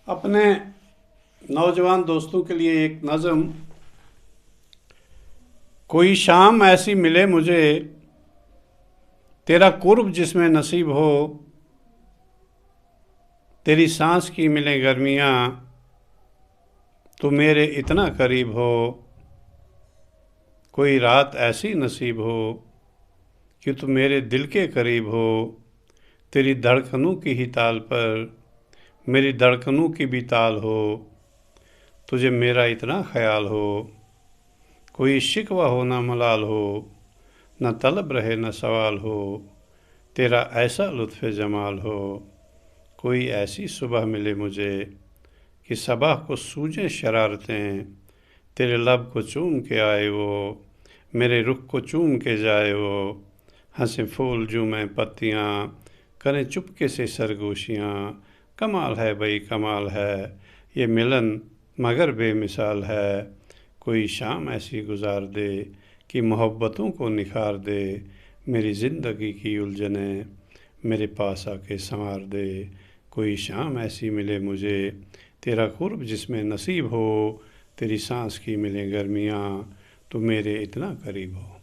اپنے نوجوان دوستوں کے لیے ایک نظم۔ کوئی شام ایسی ملے مجھے، تیرا قرب جس میں نصیب ہو، تیری سانس کی ملے گرمیاں، تو میرے اتنا قریب ہو۔ کوئی رات ایسی نصیب ہو کہ تو میرے دل کے قریب ہو، تیری دھڑکنوں کی ہی تال پر میری دھڑکنوں کی بھی تال ہو، تجھے میرا اتنا خیال ہو۔ کوئی شکوہ ہو نہ ملال ہو، نہ طلب رہے نہ سوال ہو، تیرا ایسا لطف جمال ہو۔ کوئی ایسی صبح ملے مجھے کہ صبح کو سوجیں شرارتیں، تیرے لب کو چوم کے آئے وہ، میرے رخ کو چوم کے جائے وہ۔ ہنسیں پھول جھومیں پتیاں، کریں چپکے سے سرگوشیاں، کمال ہے بھئی کمال ہے، یہ ملن مگر بے مثال ہے۔ کوئی شام ایسی گزار دے کہ محبتوں کو نکھار دے، میری زندگی کی الجھنیں میرے پاس آ کے سنوار دے۔ کوئی شام ایسی ملے مجھے، تیرا قرب جس میں نصیب ہو، تیری سانس کی ملے گرمیاں، تو میرے اتنا قریب ہو۔